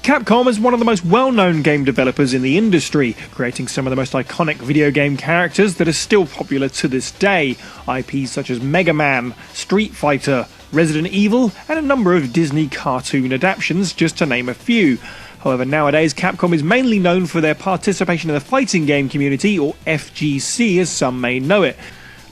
Capcom is one of the most well-known game developers in the industry, creating some of the most iconic video game characters that are still popular to this day. IPs such as Mega Man, Street Fighter, Resident Evil, and a number of Disney cartoon adaptations, just to name a few. However, nowadays Capcom is mainly known for their participation in the fighting game community, or FGC as some may know it.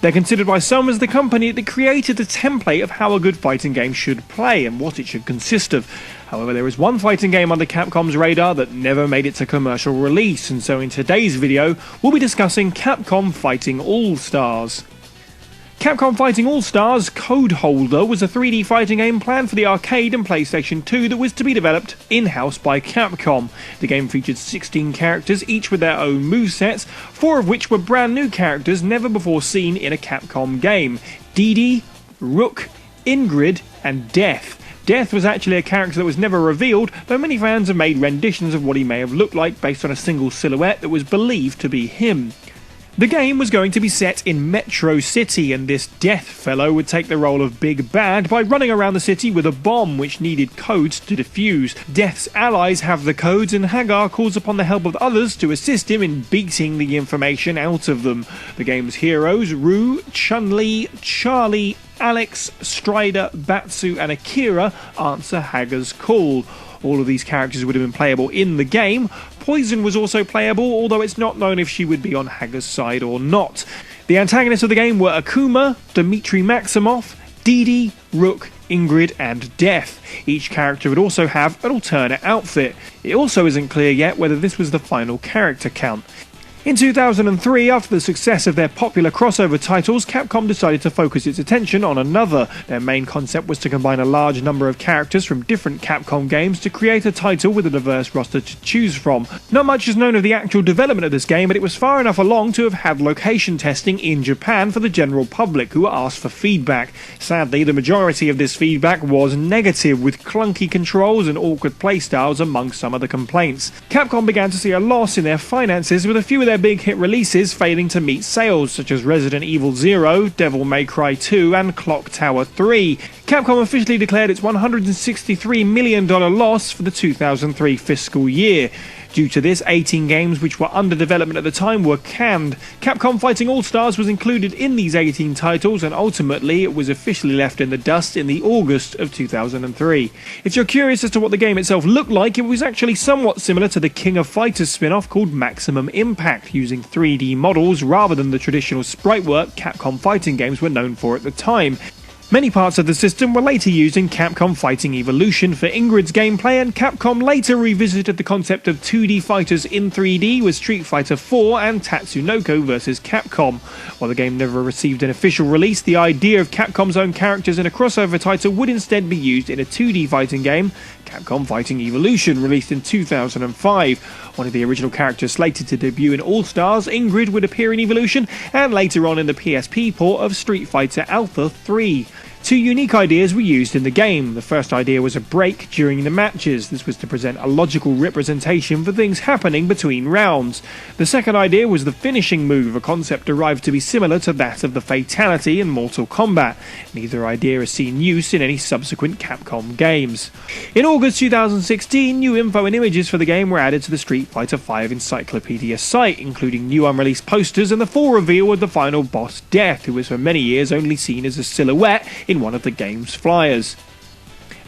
They're considered by some as the company that created the template of how a good fighting game should play and what it should consist of. However, there is one fighting game under Capcom's radar that never made it to commercial release, and so in today's video, we'll be discussing Capcom Fighting All-Stars. Capcom Fighting All-Stars Code Holder was a 3D fighting game planned for the arcade and PlayStation 2 that was to be developed in-house by Capcom. The game featured 16 characters, each with their own movesets, 4 of which were brand new characters never before seen in a Capcom game: Dee Dee, Rook, Ingrid, and Death. Death was actually a character that was never revealed, though many fans have made renditions of what he may have looked like based on a single silhouette that was believed to be him. The game was going to be set in Metro City, and this Death fellow would take the role of Big Bad by running around the city with a bomb which needed codes to defuse. Death's allies have the codes, and Hagar calls upon the help of others to assist him in beating the information out of them. The game's heroes, Rue, Chun-Li, Charlie, Alex, Strider, Batsu, and Akira answer Hagar's call. All of these characters would have been playable in the game. Poison was also playable, although it's not known if she would be on Hagar's side or not. The antagonists of the game were Akuma, Dmitry Maximoff, Dee Dee, Rook, Ingrid, and Death. Each character would also have an alternate outfit. It also isn't clear yet whether this was the final character count. In 2003, after the success of their popular crossover titles, Capcom decided to focus its attention on another. Their main concept was to combine a large number of characters from different Capcom games to create a title with a diverse roster to choose from. Not much is known of the actual development of this game, but it was far enough along to have had location testing in Japan for the general public, who were asked for feedback. Sadly, the majority of this feedback was negative, with clunky controls and awkward playstyles among some of the complaints. Capcom began to see a loss in their finances, with a few of their big hit releases failing to meet sales, such as Resident Evil 0, Devil May Cry 2, and Clock Tower 3. Capcom officially declared its $163 million loss for the 2003 fiscal year. Due to this, 18 games which were under development at the time were canned. Capcom Fighting All-Stars was included in these 18 titles, and ultimately it was officially left in the dust in the August of 2003. If you're curious as to what the game itself looked like, it was actually somewhat similar to the King of Fighters spin-off called Maximum Impact, using 3D models rather than the traditional sprite work Capcom fighting games were known for at the time. Many parts of the system were later used in Capcom Fighting Evolution for Ingrid's gameplay, and Capcom later revisited the concept of 2D fighters in 3D with Street Fighter IV and Tatsunoko vs. Capcom. While the game never received an official release, the idea of Capcom's own characters in a crossover title would instead be used in a 2D fighting game, Capcom Fighting Evolution, released in 2005. One of the original characters slated to debut in All-Stars, Ingrid, would appear in Evolution, and later on in the PSP port of Street Fighter Alpha 3. Two unique ideas were used in the game. The first idea was a break during the matches. This was to present a logical representation for things happening between rounds. The second idea was the finishing move, a concept derived to be similar to that of the Fatality in Mortal Kombat. Neither idea has seen use in any subsequent Capcom games. In August 2016, new info and images for the game were added to the Street Fighter V Encyclopedia site, including new unreleased posters and the full reveal of the final boss Death, who was for many years only seen as a silhouette in one of the game's flyers.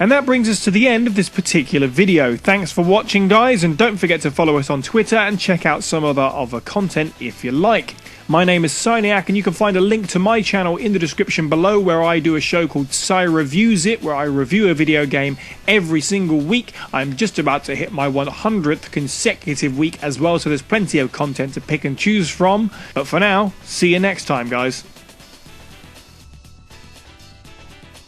And that brings us to the end of this particular video. Thanks for watching, guys, and don't forget to follow us on Twitter and check out some of our other content if you like. My name is Cyniac, and you can find a link to my channel in the description below, where I do a show called Cy Reviews It, where I review a video game every single week. I'm just about to hit my 100th consecutive week as well, so there's plenty of content to pick and choose from. But for now, see you next time, guys.